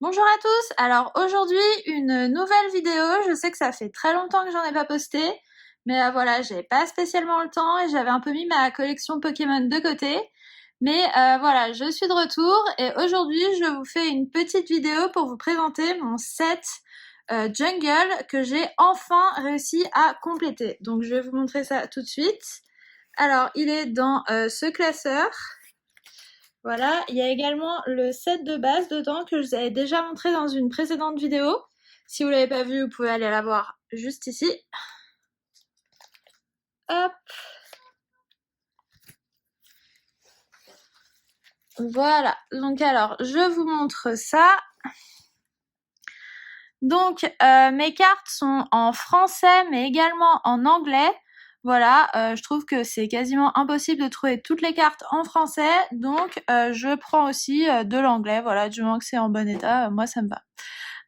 Bonjour à tous, alors aujourd'hui une nouvelle vidéo, je sais que ça fait très longtemps que j'en ai pas posté, mais voilà, j'ai pas spécialement le temps et j'avais un peu mis ma collection Pokémon de côté, mais voilà, je suis de retour et aujourd'hui je vous fais une petite vidéo pour vous présenter mon set Jungle que j'ai enfin réussi à compléter. Donc je vais vous montrer ça tout de suite. Alors il est dans ce classeur. Voilà, il y a également le set de base dedans que je vous avais déjà montré dans une précédente vidéo. Si vous l'avez pas vu, vous pouvez aller la voir juste ici. Hop. Voilà, donc alors, je vous montre ça. Donc, mes cartes sont en français, mais également en anglais. Voilà, je trouve que c'est quasiment impossible de trouver toutes les cartes en français, donc je prends aussi de l'anglais, voilà, du moment que c'est en bon état, moi ça me va.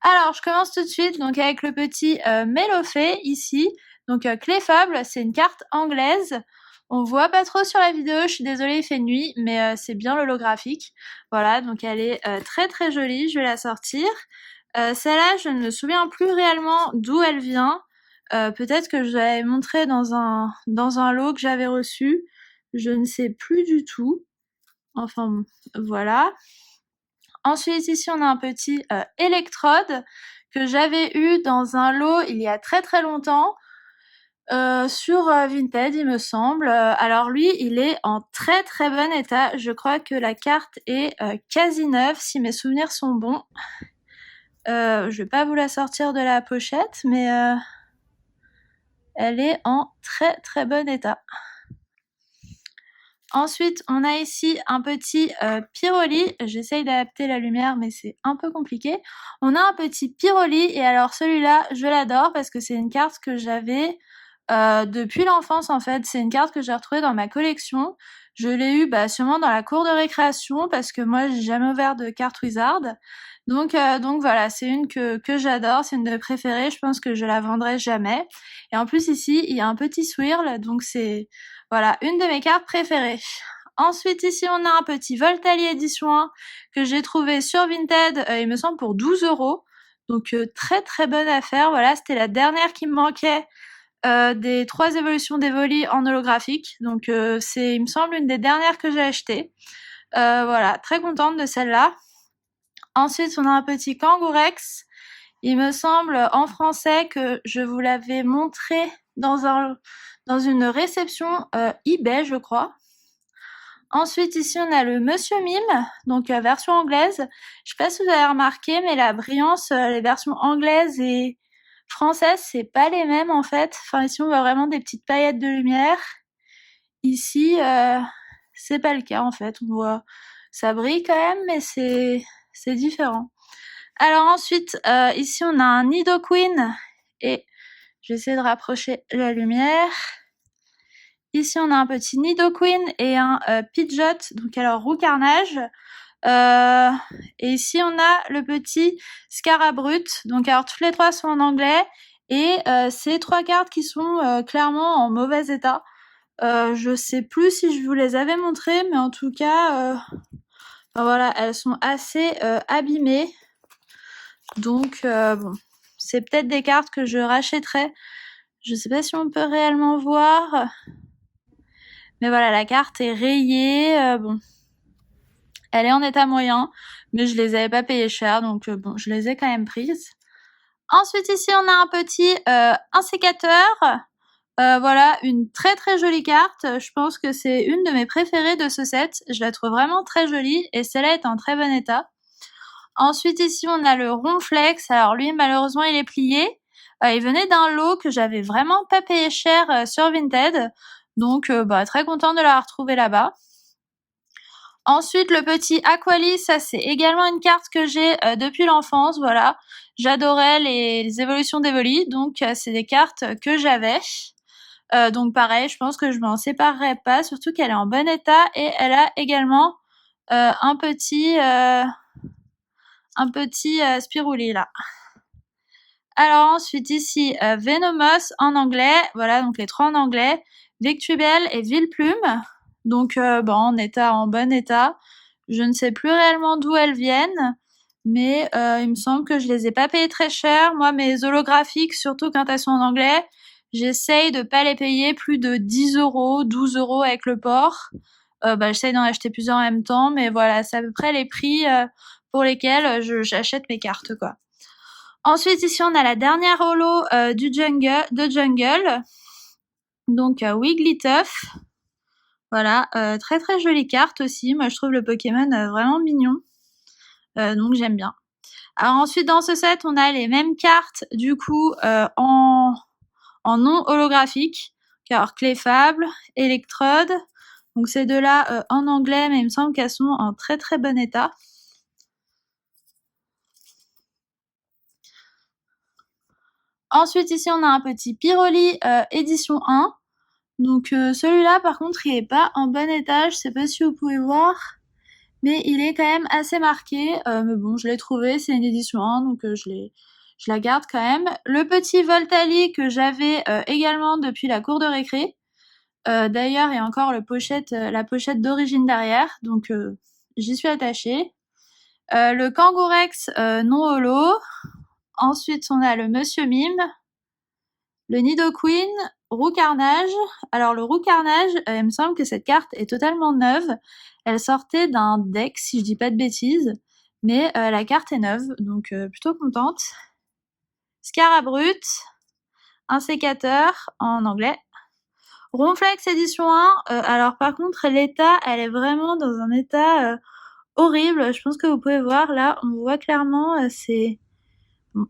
Alors, je commence tout de suite donc avec le petit Mélofée ici. Donc Clefable, c'est une carte anglaise. On voit pas trop sur la vidéo, je suis désolée, il fait nuit, mais c'est bien l'holographique. Voilà, donc elle est très très jolie, je vais la sortir. Celle-là, je ne me souviens plus réellement d'où elle vient. Peut-être que je l'avais montrée dans un lot que j'avais reçu. Je ne sais plus du tout. Enfin, bon, voilà. Ensuite, ici, on a un petit électrode que j'avais eu dans un lot il y a très très longtemps sur Vinted, il me semble. Alors lui, il est en très très bon état. Je crois que la carte est quasi neuve, si mes souvenirs sont bons. Je vais pas vous la sortir de la pochette, mais elle est en très très bon état. Ensuite, on a ici un petit Pyroli. J'essaye d'adapter la lumière, mais c'est un peu compliqué. On a un petit Pyroli, et alors celui-là, je l'adore parce que c'est une carte que j'avais depuis l'enfance, en fait. C'est une carte que j'ai retrouvée dans ma collection. Je l'ai eue sûrement dans la cour de récréation parce que moi, j'ai jamais ouvert de carte Wizard. Donc voilà, c'est une que j'adore, c'est une de mes préférées. Je pense que je la vendrai jamais. Et en plus, ici, il y a un petit swirl, donc c'est... Voilà, une de mes cartes préférées. Ensuite, ici, on a un petit Voltali édition 1 que j'ai trouvé sur Vinted, il me semble pour 12 €. Donc, très très bonne affaire. Voilà, c'était la dernière qui me manquait des 3 évolutions d'Evoli en holographique. Donc, c'est, il me semble, une des dernières que j'ai achetées. Voilà, très contente de celle-là. Ensuite, on a un petit Kangourex. Il me semble en français que je vous l'avais montré dans une réception eBay, je crois. Ensuite, ici, on a le Monsieur Mime, donc version anglaise. Je sais pas si vous avez remarqué, mais la brillance, les versions anglaises et françaises, c'est pas les mêmes en fait. Enfin, ici, on voit vraiment des petites paillettes de lumière. Ici, c'est pas le cas en fait. On voit, ça brille quand même, mais c'est différent. Alors ensuite, ici, on a un Nidoqueen et je vais essayer de rapprocher la lumière. Ici, on a un petit Nidoqueen et un Pidgeot, donc alors roux carnage. Et ici, on a le petit Scarabrut. Donc alors, toutes les trois sont en anglais. Et c'est 3 cartes qui sont clairement en mauvais état. Je sais plus si je vous les avais montrées, mais en tout cas, voilà, elles sont assez abîmées. Donc, bon, c'est peut-être des cartes que je rachèterai. Je sais pas si on peut réellement voir. Mais voilà, la carte est rayée. Bon, elle est en état moyen, mais je les avais pas payées cher, donc bon, je les ai quand même prises. Ensuite, ici, on a un petit insécateur. Voilà, une très très jolie carte. Je pense que c'est une de mes préférées de ce set. Je la trouve vraiment très jolie et celle-là est en très bon état. Ensuite, ici, on a le Ronflex. Alors lui, malheureusement, il est plié. Il venait d'un lot que j'avais vraiment pas payé cher sur Vinted. Donc, très contente de la retrouver là-bas. Ensuite, le petit Aquali, ça c'est également une carte que j'ai depuis l'enfance, voilà. J'adorais les évolutions d'Evoli, donc c'est des cartes que j'avais. Donc pareil, je pense que je m'en séparerai pas, surtout qu'elle est en bon état et elle a également un petit Spirouli là. Alors ensuite ici, Venomous en anglais, voilà, donc les 3 en anglais, Victubel et Villeplume, donc en bon état. Je ne sais plus réellement d'où elles viennent, Mais il me semble que je les ai pas payés très cher. Moi, mes holographiques, surtout quand elles sont en anglais, j'essaye de pas les payer plus de 10 €, 12 € avec le port. J'essaye d'en acheter plusieurs en même temps, mais voilà, c'est à peu près les prix pour lesquels j'achète mes cartes, quoi. Ensuite, ici, on a la dernière holo de Jungle. Donc, Wigglytuff. Voilà, très très jolie carte aussi. Moi, je trouve le Pokémon vraiment mignon. Donc, j'aime bien. Alors ensuite, dans ce set, on a les mêmes cartes, du coup, en non holographique. Alors, Clefable, Electrode. Donc, ces deux-là en anglais, mais il me semble qu'elles sont en très très bon état. Ensuite, ici, on a un petit Pyroli édition 1. Donc, celui-là, par contre, il est pas en bon état. Je sais pas si vous pouvez voir, mais il est quand même assez marqué. Mais bon, je l'ai trouvé, c'est une édition 1, donc je la garde quand même. Le petit Voltali que j'avais également depuis la cour de récré. D'ailleurs, il y a encore la pochette d'origine derrière, donc j'y suis attachée. Le Kangourex non holo. Ensuite, on a le Monsieur Mime, le Nidoqueen, Roucarnage. Alors, le Roucarnage, il me semble que cette carte est totalement neuve. Elle sortait d'un deck, si je dis pas de bêtises, mais la carte est neuve, donc plutôt contente. Scarabrut, un sécateur en anglais. Ronflex édition 1, alors par contre l'état, elle est vraiment dans un état horrible. Je pense que vous pouvez voir là, on voit clairement,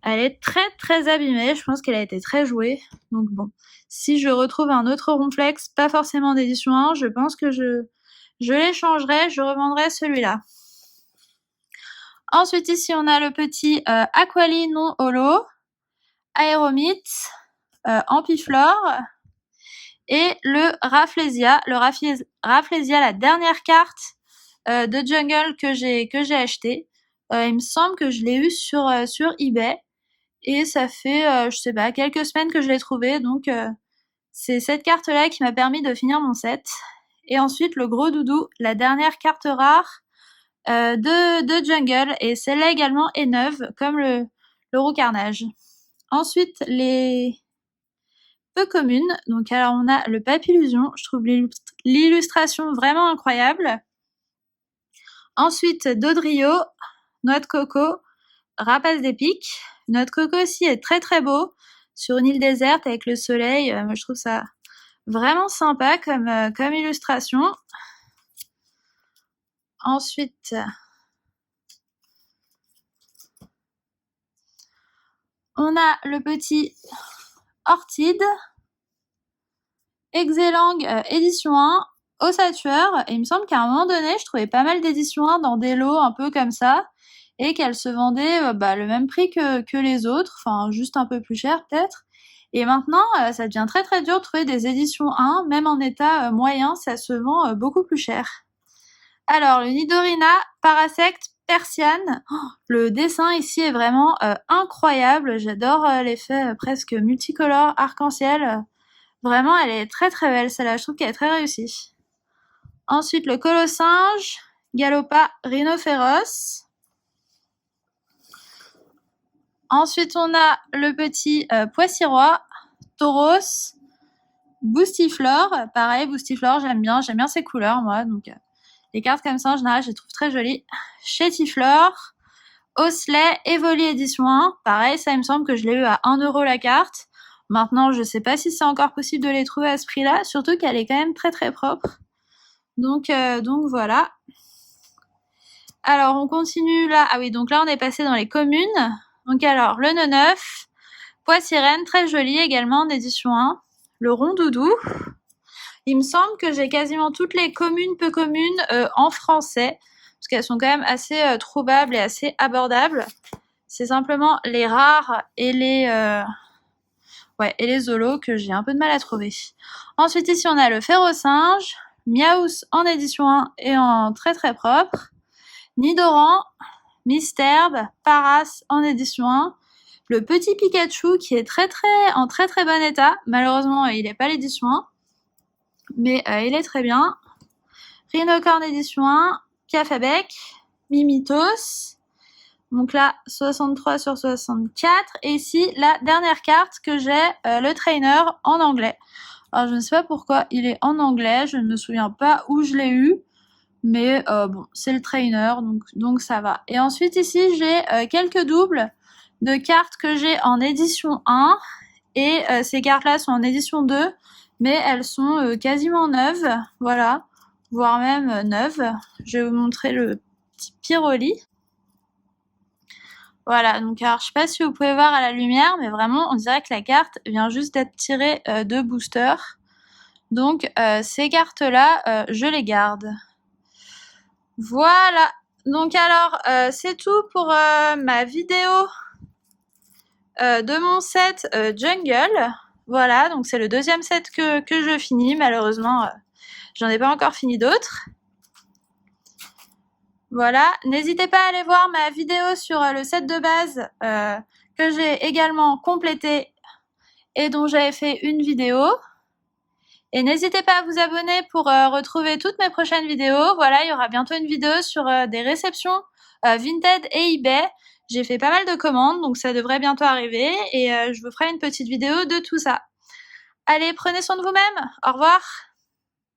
elle est très très abîmée. Je pense qu'elle a été très jouée. Donc bon, si je retrouve un autre Ronflex, pas forcément d'édition 1, je pense que je l'échangerai, je revendrai celui-là. Ensuite ici on a le petit Aquali non holo, Aéromite, Ampiflore, et le Rafflesia. Le Rafflesia, la dernière carte de Jungle que j'ai acheté. Il me semble que je l'ai eu sur eBay. Et ça fait, je sais pas, quelques semaines que je l'ai trouvé. Donc, c'est cette carte-là qui m'a permis de finir mon set. Et ensuite, le gros doudou, la dernière carte rare de Jungle. Et celle-là également est neuve, comme le Roucarnage. Ensuite, les peu communes. Donc, alors, on a le Papillusion. Je trouve l'illustration vraiment incroyable. Ensuite, Dodrio, Noix de Coco, Rapace des Pics. Noix de Coco aussi est très très beau. Sur une île déserte avec le soleil. Moi, je trouve ça vraiment sympa comme illustration. Ensuite, on a le petit Orchid, Exelang édition 1, ossature. Et il me semble qu'à un moment donné, je trouvais pas mal d'éditions 1 dans des lots un peu comme ça. Et qu'elles se vendaient le même prix que les autres. Enfin, juste un peu plus cher peut-être. Et maintenant, ça devient très très dur de trouver des éditions 1, même en état moyen, ça se vend beaucoup plus cher. Alors, le Nidorina, Parasect, Persiane. Oh, le dessin ici est vraiment incroyable. J'adore l'effet presque multicolore, arc-en-ciel. Vraiment, elle est très très belle, celle-là. Je trouve qu'elle est très réussie. Ensuite, le Colossinge, Galopa, Rhinophéros. Ensuite, on a le petit Poissy-Roi, Tauros, Boostiflore. Pareil, Boostiflore, j'aime bien ses couleurs, moi. Donc, les cartes comme ça, en général, je les trouve très jolies. Chétiflore, Osley, Evoli édition 1. Pareil, ça, il me semble que je l'ai eu à 1 € la carte. Maintenant, je sais pas si c'est encore possible de les trouver à ce prix-là, surtout qu'elle est quand même très très propre. Donc voilà. Alors, on continue là. Ah oui, donc là, on est passé dans les communes. Donc alors, le Neuf, Poissy-Rennes, très joli également en édition 1. Le Rondoudou. Il me semble que j'ai quasiment toutes les communes, peu communes en français, parce qu'elles sont quand même assez trouvables et assez abordables. C'est simplement les rares et les zolos que j'ai un peu de mal à trouver. Ensuite, ici, on a le Ferrosinge, Miaous en édition 1 et en très très propre. Nidoran, Misterbe, Paras en édition 1. Le petit Pikachu qui est en très très bon état. Malheureusement, il n'est pas l'édition 1. Mais il est très bien. Rhinocorn édition 1. Piafabec, Mimitos. Donc là, 63 sur 64. Et ici, la dernière carte que j'ai, le trainer en anglais. Alors, je ne sais pas pourquoi il est en anglais. Je ne me souviens pas où je l'ai eu. Mais bon, c'est le trainer, donc ça va. Et ensuite, ici, j'ai quelques doubles de cartes que j'ai en édition 1. Et ces cartes-là sont en édition 2. Mais elles sont quasiment neuves. Voilà. Voire même neuves. Je vais vous montrer le petit Pyroli. Voilà, donc alors je sais pas si vous pouvez voir à la lumière, mais vraiment on dirait que la carte vient juste d'être tirée de booster. Donc ces cartes-là, je les garde. Voilà, donc alors c'est tout pour ma vidéo de mon set Jungle. Voilà, donc c'est le deuxième set que je finis, malheureusement j'en ai pas encore fini d'autres. Voilà, n'hésitez pas à aller voir ma vidéo sur le set de base que j'ai également complété et dont j'avais fait une vidéo. Et n'hésitez pas à vous abonner pour retrouver toutes mes prochaines vidéos. Voilà, il y aura bientôt une vidéo sur des réceptions Vinted et eBay. J'ai fait pas mal de commandes, donc ça devrait bientôt arriver. Et je vous ferai une petite vidéo de tout ça. Allez, prenez soin de vous-même. Au revoir.